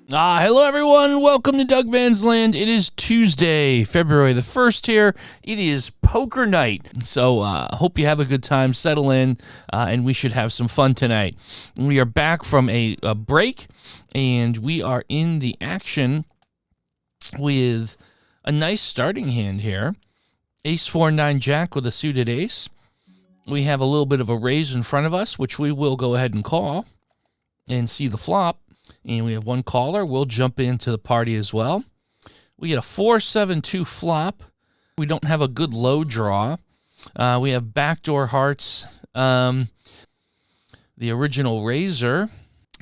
Hello everyone, welcome to Doug Van's Land. It is Tuesday, February the 1st here. It is poker night, so hope you have a good time, settle in, and we should have some fun tonight. We are back from a break, and we are in the action with a nice starting hand here. Ace 4-9 Jack with a suited ace. We have a little bit of a raise in front of us, which we will go ahead and call and see the flop. And we have one caller. We'll jump into the party as well. We get a 4-7-2 flop. We don't have a good low draw. We have backdoor hearts. The original raiser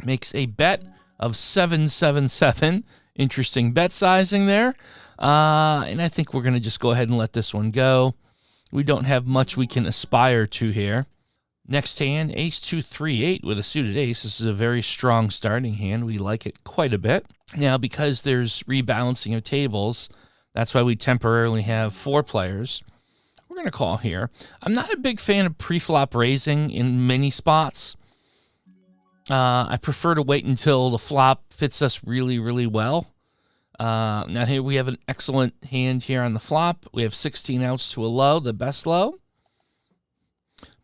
makes a bet of 7-7-7. Interesting bet sizing there. And I think we're going to just go ahead and let this one go. We don't have much we can aspire to here. Next hand, ace 2-3-8 with a suited ace. This is a very strong starting hand. We like it quite a bit. Now, because there's rebalancing of tables, that's why we temporarily have 4 players. We're going to call here. I'm not a big fan of pre-flop raising in many spots. I prefer to wait until the flop fits us really, really well. Now, here we have an excellent hand here on the flop. We have 16 outs to a low, the best low.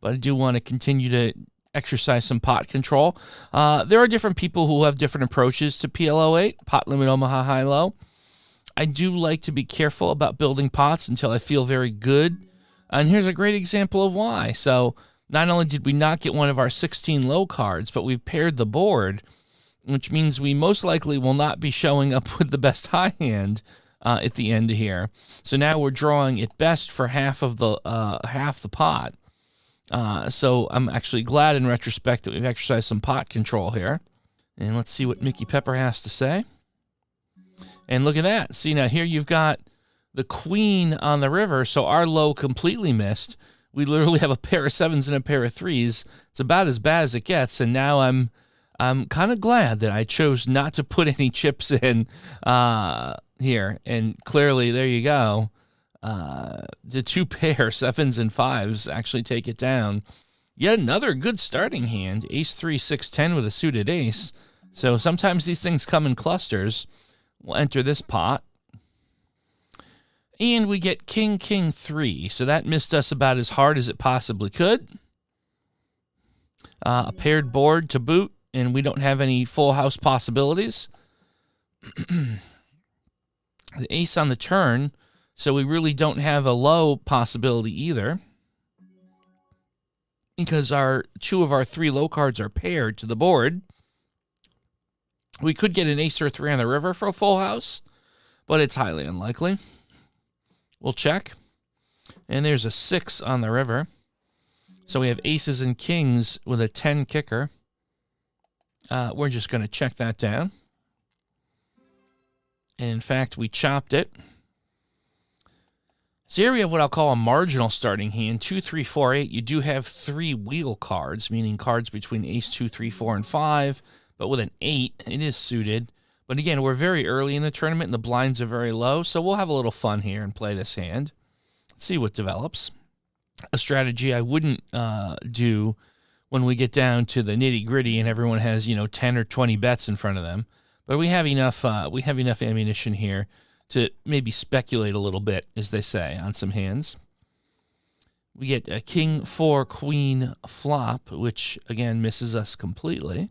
But I do want to continue to exercise some pot control. There are different people who have different approaches to PLO8, Pot Limit Omaha Hi Low. I do like to be careful about building pots until I feel very good. And here's a great example of why. So not only did we not get one of our 16 low cards, but we've paired the board, which means we most likely will not be showing up with the best high hand at the end here. So now we're drawing at best for half the pot. So I'm actually glad in retrospect that we've exercised some pot control here. And let's see what Mickey Pepper has to say. And look at that. See, now here you've got the queen on the river, so our low completely missed. We literally have a pair of 7s and a pair of 3s. It's about as bad as it gets, and now I'm kind of glad that I chose not to put any chips in here. And clearly, there you go. The 2 pair 7s and 5s actually take it down. Yet another good starting hand, ace 3-6-10 with a suited ace. So sometimes these things come in clusters. We'll enter this pot. And we get king, king, 3. So that missed us about as hard as it possibly could. A paired board to boot, and we don't have any full house possibilities. The ace on the turn. So we really don't have a low possibility either, because 2 of our 3 low cards are paired to the board. We could get an ace or 3 on the river for a full house, but it's highly unlikely. We'll check. And there's a 6 on the river. So we have aces and kings with a 10 kicker. We're just going to check that down. And in fact, we chopped it. So here we have what I'll call a marginal starting hand, 2, 3, 4, 8. You do have 3 wheel cards, meaning cards between ace 2, 3, 4, and 5. But with an 8, it is suited. But again, we're very early in the tournament, and the blinds are very low. So we'll have a little fun here and play this hand. See what develops. A strategy I wouldn't do when we get down to the nitty-gritty and everyone has, 10 or 20 bets in front of them. But we have enough ammunition here to maybe speculate a little bit, as they say, on some hands. We get a king 4 queen flop, which again misses us completely.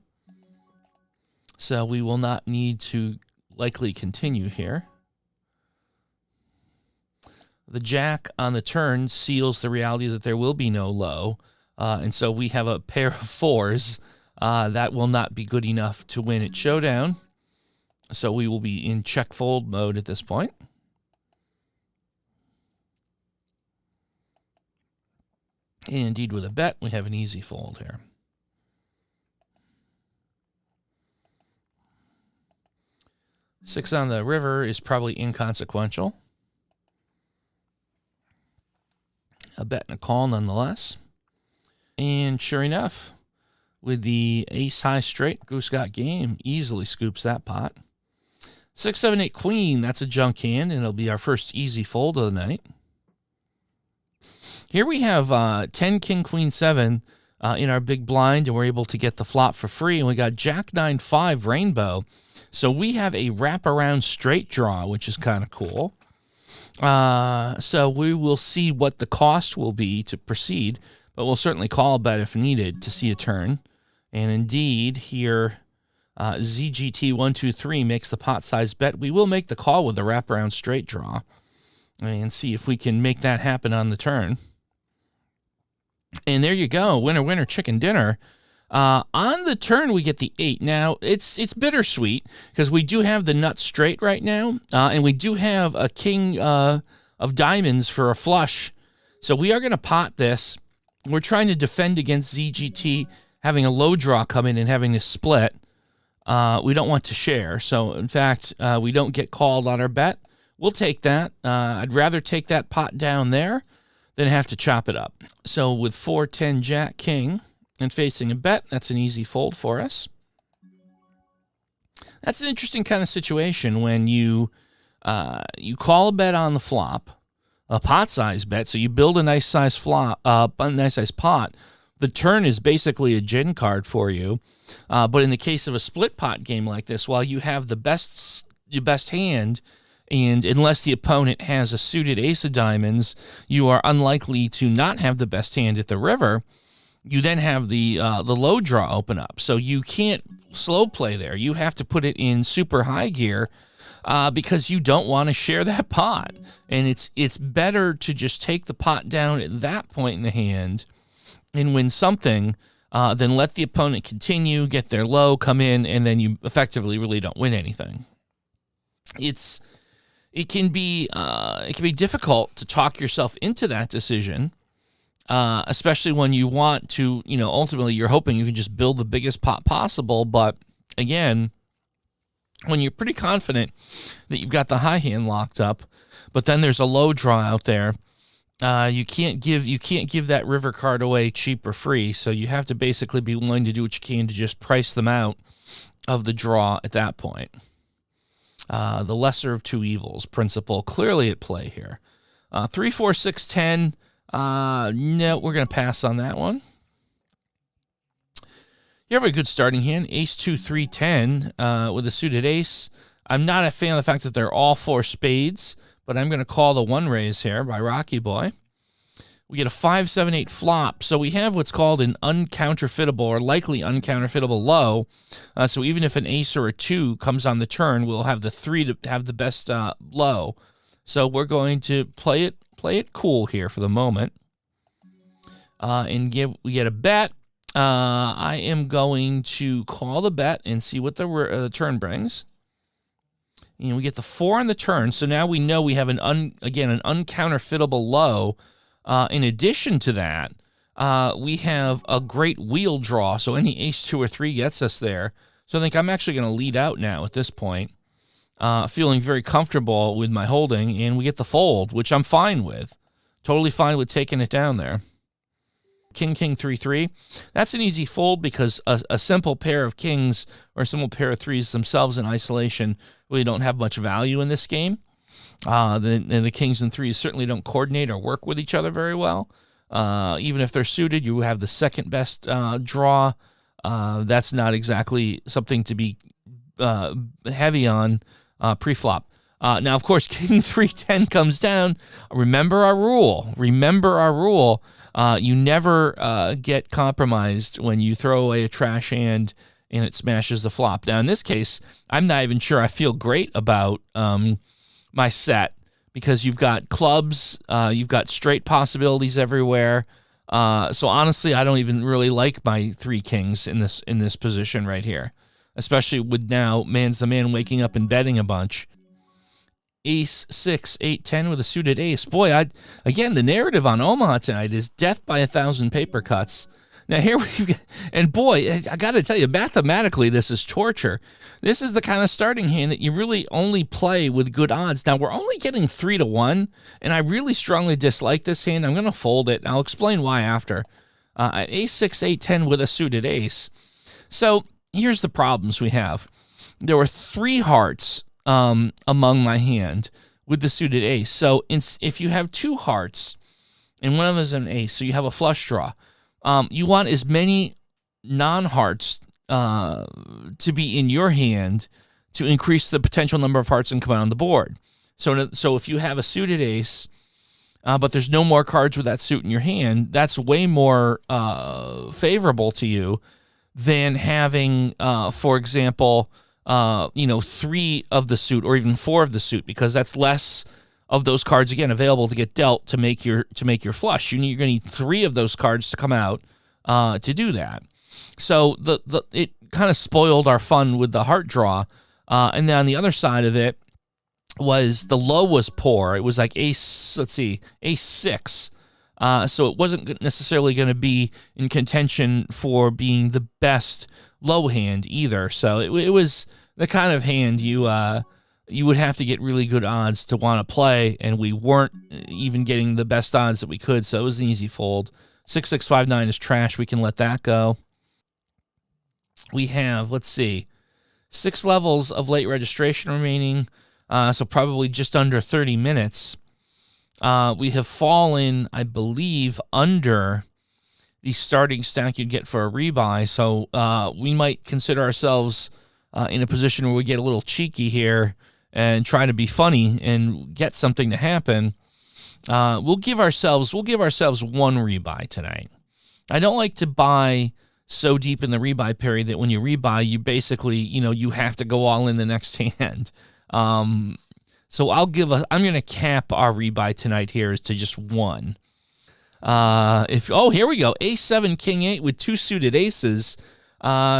So we will not need to likely continue here. The jack on the turn seals the reality that there will be no low. And so we have a pair of 4s. That will not be good enough to win at showdown. So we will be in check fold mode at this point. And indeed, with a bet, we have an easy fold here. Six on the river is probably inconsequential. A bet and a call nonetheless. And sure enough, with the ace high straight, Goose Got Game easily scoops that pot. 6, 7, 8 queen, that's a junk hand, and it'll be our first easy fold of the night. Here we have 10 king queen 7. in our big blind, and we're able to get the flop for free. And we got Jack 9-5 rainbow. So we have a wraparound straight draw, which is kind of cool. So we will see what the cost will be to proceed, but we'll certainly call a bet if needed to see a turn. And indeed, here, ZGT123 makes the pot size bet. We will make the call with the wraparound straight draw and see if we can make that happen on the turn. And there you go, winner, winner, chicken dinner. On the turn, we get the 8. Now, it's bittersweet because we do have the nut straight right now, and we do have a king of diamonds for a flush. So we are going to pot this. We're trying to defend against ZGT having a low draw come in and having to split. We don't want to share. So, in fact, we don't get called on our bet. We'll take that. I'd rather take that pot down there than have to chop it up. So with 4-10 Jack King and facing a bet, that's an easy fold for us. That's an interesting kind of situation when you call a bet on the flop, a pot size bet. So you build a nice size flop, a nice size pot. The turn is basically a gin card for you. But in the case of a split pot game like this, while you have your best hand, and unless the opponent has a suited ace of diamonds, you are unlikely to not have the best hand at the river. You then have the low draw open up. So you can't slow play there. You have to put it in super high gear because you don't want to share that pot. And it's better to just take the pot down at that point in the hand and win something than let the opponent continue, get their low, come in, and then you effectively really don't win anything. It can be difficult to talk yourself into that decision, especially when you want to, ultimately you're hoping you can just build the biggest pot possible. But again, when you're pretty confident that you've got the high hand locked up, but then there's a low draw out there, you can't give that river card away cheap or free. So you have to basically be willing to do what you can to just price them out of the draw at that point. The lesser of two evils principle clearly at play here. 3, 4, 6, 10. No, we're going to pass on that one. You have a good starting hand. Ace 2, 3, 10 with a suited ace. I'm not a fan of the fact that they're all 4 spades, but I'm going to call the one raise here by Rocky Boy. We get a 5, 7, 8 flop. So we have what's called an uncounterfeitable or likely uncounterfeitable low. So even if an ace or a 2 comes on the turn, we'll have the 3 to have the best low. So we're going to play it cool here for the moment. And we get a bet. I am going to call the bet and see what the turn brings. And we get the 4 on the turn. So now we know we have an uncounterfeitable low. In addition to that, we have a great wheel draw, so any ace 2 or 3 gets us there. So I think I'm actually going to lead out now at this point, feeling very comfortable with my holding, and we get the fold, which I'm fine with. Totally fine with taking it down there. King, king, 3, 3. That's an easy fold because a simple pair of kings or a simple pair of threes themselves in isolation really don't have much value in this game. The kings and threes certainly don't coordinate or work with each other very well. Even if they're suited, you have the second best draw. That's not exactly something to be heavy on pre-flop. Now, of course, king 3-10 comes down. Remember our rule. You never get compromised when you throw away a trash hand and it smashes the flop. Now, in this case, I'm not even sure I feel great about my set because you've got clubs, you've got straight possibilities everywhere. So honestly, I don't even really like my 3 kings in this position right here, especially with now man's the man waking up and betting a bunch. Ace 6, 8, 10 with a suited ace. Boy, again, the narrative on Omaha tonight is death by 1,000 paper cuts. Now here we've got, and boy, I got to tell you, mathematically, this is torture. This is the kind of starting hand that you really only play with good odds. Now we're only getting 3 to 1, and I really strongly dislike this hand. I'm going to fold it, and I'll explain why after. Ace 6, 8, 10 with a suited ace. So here's the problems we have. There were 3 hearts among my hand with the suited ace. So if you have 2 hearts and one of them is an ace, so you have a flush draw. You want as many non-hearts to be in your hand to increase the potential number of hearts that come out on the board. So if you have a suited ace, but there's no more cards with that suit in your hand, that's way more favorable to you than having, for example, 3 of the suit or even 4 of the suit, because that's less of those cards again available to get dealt to make your flush. You're going to need 3 of those cards to come out to do that. So it kind of spoiled our fun with the heart draw. And then on the other side of it was the low was poor. It was like ace, ace 6. So it wasn't necessarily going to be in contention for being the best low hand either. So it was the kind of hand you would have to get really good odds to want to play, and we weren't even getting the best odds that we could, so it was an easy fold. 6659 is trash. We can let that go. We have, 6 levels of late registration remaining, so probably just under 30 minutes. We have fallen, I believe, under the starting stack you'd get for a rebuy, so we might consider ourselves in a position where we get a little cheeky here and try to be funny and get something to happen. We'll give ourselves one rebuy tonight. I don't like to buy so deep in the rebuy period that when you rebuy, you basically, you have to go all in the next hand. So I'm going to cap our rebuy tonight here as to just 1. Here we go. Ace 7, King 8 with 2 suited aces.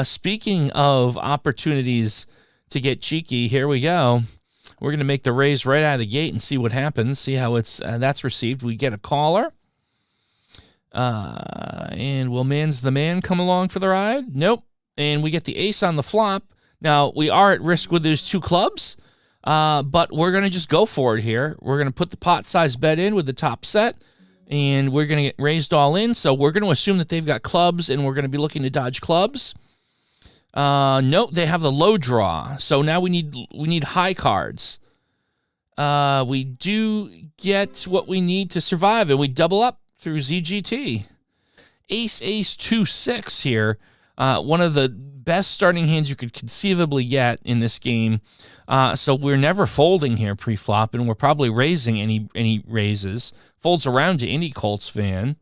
Speaking of opportunities to get cheeky, here we go. We're going to make the raise right out of the gate and see what happens. See how that's received. We get a caller. And will man's the man come along for the ride? Nope. And we get the ace on the flop. Now, we are at risk with those 2 clubs, but we're going to just go for it here. We're going to put the pot size bet in with the top set, and we're going to get raised all in. So we're going to assume that they've got clubs, and we're going to be looking to dodge clubs. Nope, they have the low draw. So now we need high cards. We do get what we need to survive, and we double up through ZGT. Ace 2 6 here. One of the best starting hands you could conceivably get in this game. So we're never folding here pre-flop, and we're probably raising any raises. Folds around to any Colts fan.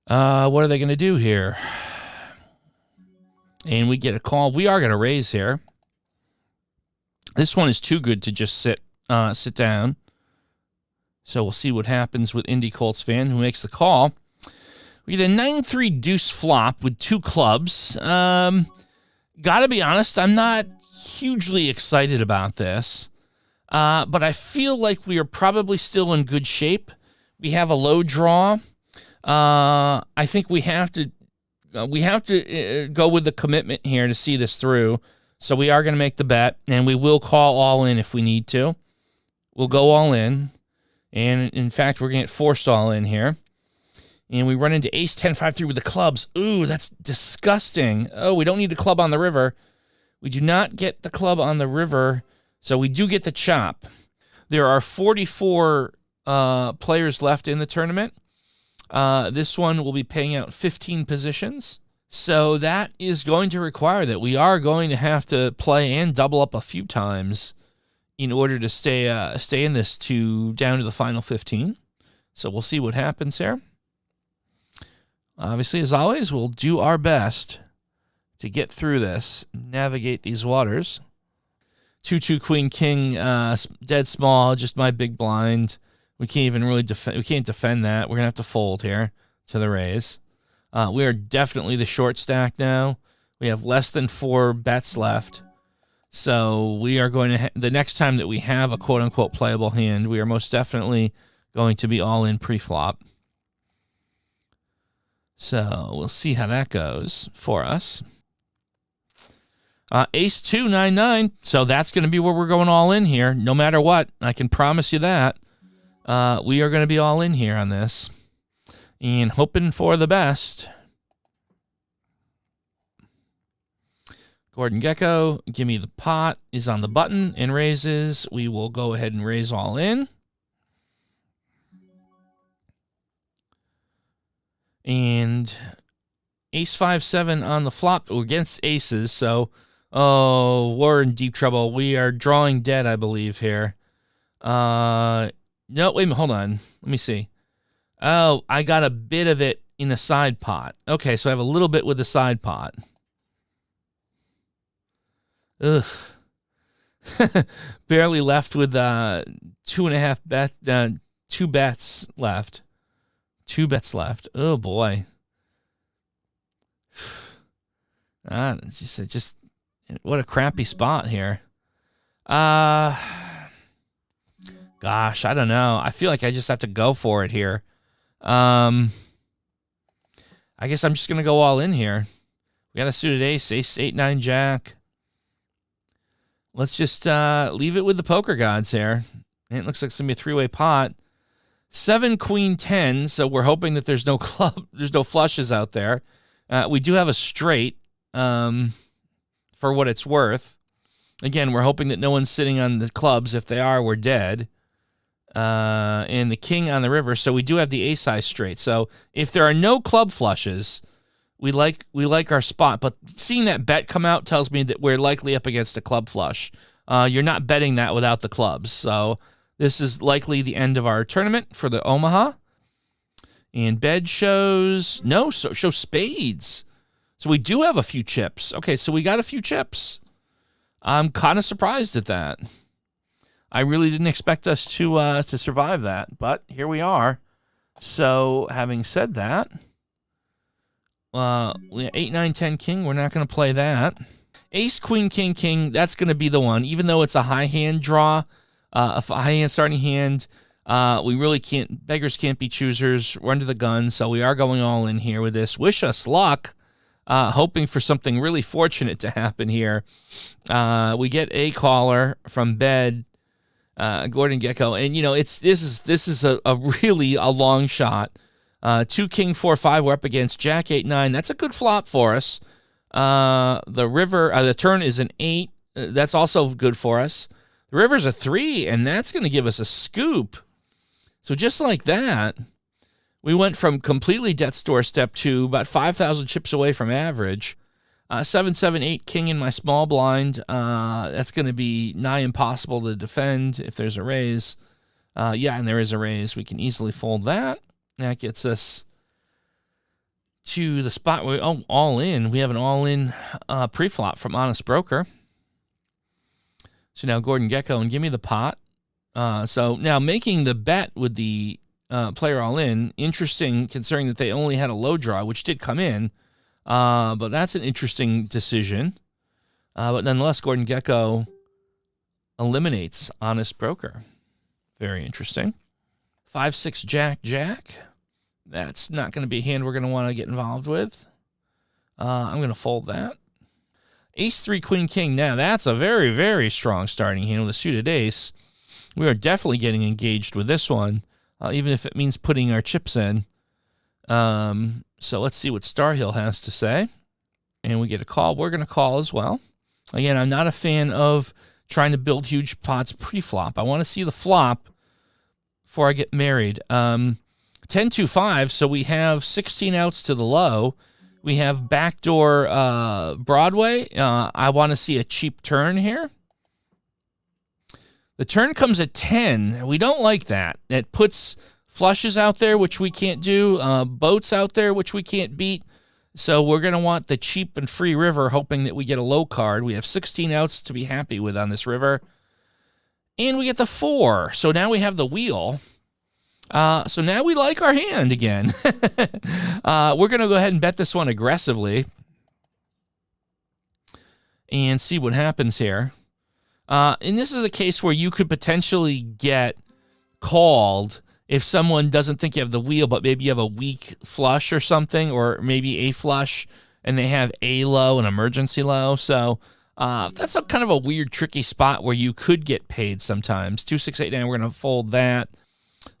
What are they going to do here? And we get a call. We are going to raise here. This one is too good to just sit down. So we'll see what happens with Indy Colts fan, who makes the call. We get a 9-3 deuce flop with 2 clubs. Gotta be honest, I'm not hugely excited about this. But I feel like we are probably still in good shape. We have a low draw. I think we have to go with the commitment here to see this through. So we are going to make the bet, and we will call all in if we need to. We'll go all in. And, in fact, we're going to get forced all in here. And we run into ace 10, 5, 3 with the clubs. Ooh, that's disgusting. Oh, we don't need the club on the river. We do not get the club on the river, so we do get the chop. There are 44 players left in the tournament. This one will be paying out 15 positions. So that is going to require that we are going to have to play and double up a few times in order to stay in this down to the final 15. So we'll see what happens here. Obviously, as always, we'll do our best to get through this, navigate these waters. 2-2 Queen King, dead small, just my big blind. We can't even really defend that. We're gonna have to fold here to the raise. We are definitely the short stack now. We have less than 4 bets left. So we are going to, the next time that we have a quote-unquote playable hand, we are most definitely going to be all in pre-flop. So we'll see how that goes for us. Ace 2, 9, 9. So that's going to be where we're going all in here, no matter what. I can promise you that. We are going to be all in here on this and hoping for the best. Gordon Gecko, give me the pot, is on the button and raises. We will go ahead and raise all in. And ace 5-7 on the flop against aces. So, oh, we're in deep trouble. We are drawing dead, I believe, here. No, wait a minute, hold on. Let me see. Oh, I got a bit of it in a side pot. Okay, so I have a little bit with the side pot. Ugh. Barely left with 2.5 bet, 2 bets left. 2 bets left. Oh boy. It's just what a crappy spot here. Gosh, I don't know. I feel like I just have to go for it here. I guess I'm just gonna go all in here. We got a suited ace, ace 8-9 jack. Let's just leave it with the poker gods here. And it looks like it's gonna be a 3-way pot. 7 queen 10. So we're hoping that there's no there's no flushes out there. We do have a straight. For what it's worth. Again, we're hoping that no one's sitting on the clubs. If they are, we're dead. And the king on the river. So we do have the ace high straight. So if there are no club flushes, we like our spot. But seeing that bet come out tells me that we're likely up against a club flush. You're not betting that without the clubs. So this is likely the end of our tournament for the Omaha. And bed shows show spades. So we do have a few chips. Okay, so we got a few chips. I'm kind of surprised at that. I really didn't expect us to survive that, but here we are. So having said that, we have 8, 9, 10 king. We're not going to play that. Ace, queen, king, king. That's going to be the one. Even though it's a high hand draw, a high hand starting hand, we really can't. Beggars can't be choosers. We're under the gun, so we are going all in here with this. Wish us luck. Hoping for something really fortunate to happen here. We get a caller from bed, Gordon Gecko, and this is a really a long shot. 2 king 4-5. We're up against jack 8-9. That's a good flop for us. The turn is an 8. That's also good for us. The river's a 3, and that's going to give us a scoop. So just like that. We went from completely death's doorstep to about 5,000 chips away from average. 7, 7, 8 king in my small blind. That's going to be nigh impossible to defend if there's a raise. Yeah, and there is a raise. We can easily fold that. That gets us to the spot where all in. We have an all-in pre-flop from Honest Broker. So now Gordon Gecko and give me the pot. So now making the bet with the player all in. Interesting considering that they only had a low draw, which did come in. But that's an interesting decision. But nonetheless, Gordon Gecko eliminates Honest Broker. Very interesting. 5, 6, jack, jack. That's not going to be a hand we're going to want to get involved with. I'm going to fold that. Ace, 3, queen, king. Now, that's a very, very strong starting hand with a suited ace. We are definitely getting engaged with this one. Even if it means putting our chips in. So let's see what Starhill has to say. And we get a call. We're going to call as well. Again, I'm not a fan of trying to build huge pots pre-flop. I want to see the flop before I get married. 10-2-5, so we have 16 outs to the low. We have backdoor Broadway. I want to see a cheap turn here. The turn comes at 10. We don't like that. It puts flushes out there, which we can't do, boats out there, which we can't beat. So we're going to want the cheap and free river, hoping that we get a low card. We have 16 outs to be happy with on this river. And we get the 4. So now we have the wheel. So now we like our hand again. We're going to go ahead and bet this one aggressively and see what happens here. And this is a case where you could potentially get called if someone doesn't think you have the wheel, but maybe you have a weak flush or something, or maybe a flush, and they have a low, an emergency low. So that's a kind of a weird, tricky spot where you could get paid sometimes. 2, 6, 8, 9, we're going to fold that.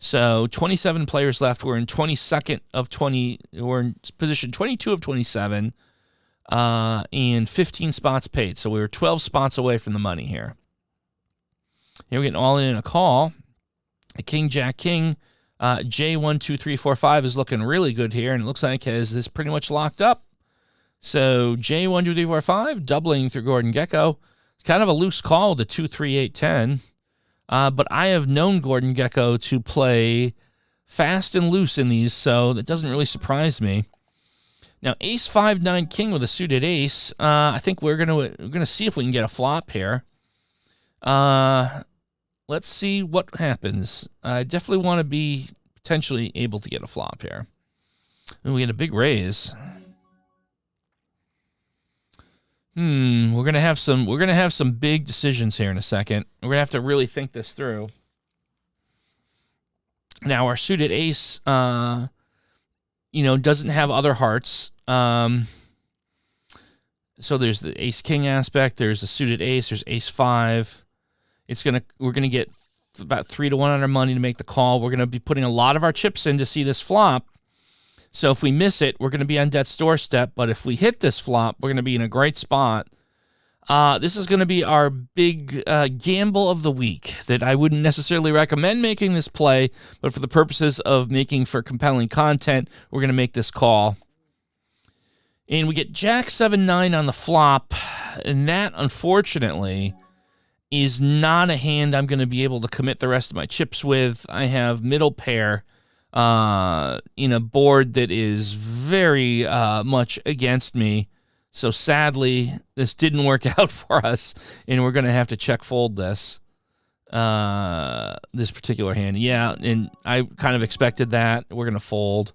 So 27 players left. We're in 22nd of 20. We're in position 22 of 27, and 15 spots paid. So we were 12 spots away from the money here. Here we're getting all in a call. A king, jack, king. J12345 is looking really good here, and it looks like has this pretty much locked up. So J12345 doubling through Gordon Gekko. It's kind of a loose call to 23810, but I have known Gordon Gekko to play fast and loose in these, so that doesn't really surprise me. Now Ace 5-9 King with a suited ace. I think we're gonna see if we can get a flop here. Let's see what happens. I definitely want to be potentially able to get a flop here. And we get a big raise. We're gonna have some big decisions here in a second. We're gonna have to really think this through. Now our suited ace, doesn't have other hearts. So there's the ace king aspect. There's a suited ace. There's ace 5. We're gonna get about 3-1 on our money to make the call. We're gonna be putting a lot of our chips in to see this flop. So if we miss it, we're gonna be on death's doorstep. But if we hit this flop, we're gonna be in a great spot. This is gonna be our big gamble of the week that I wouldn't necessarily recommend making this play, but for the purposes of making for compelling content, we're gonna make this call. And we get Jack 7-9 on the flop, and that unfortunately is not a hand I'm going to be able to commit the rest of my chips with. I have middle pair in a board that is very much against me. So sadly, this didn't work out for us, and we're going to have to check fold this particular hand. Yeah, and I kind of expected that. We're going to fold.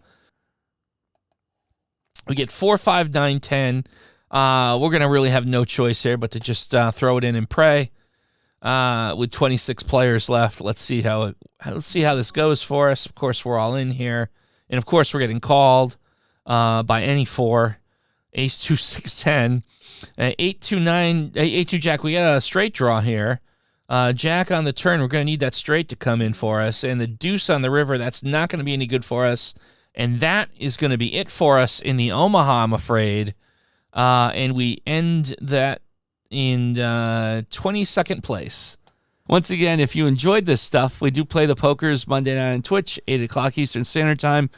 We get 4, 5, 9, 10. We're going to really have no choice here but to just throw it in and pray. With 26 players left, let's see how this goes for us. Of course, we're all in here, and of course, we're getting called by any 4. Ace 2 6 10, 8 2 9, 8 2 Jack. We got a straight draw here. Jack on the turn. We're going to need that straight to come in for us, and the deuce on the river. That's not going to be any good for us, and that is going to be it for us in the Omaha, I'm afraid. And we end that in 22nd place. Once again, if you enjoyed this stuff, we do play the pokers Monday night on Twitch, 8 o'clock Eastern Standard Time.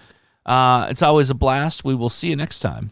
It's always a blast. We will see you next time.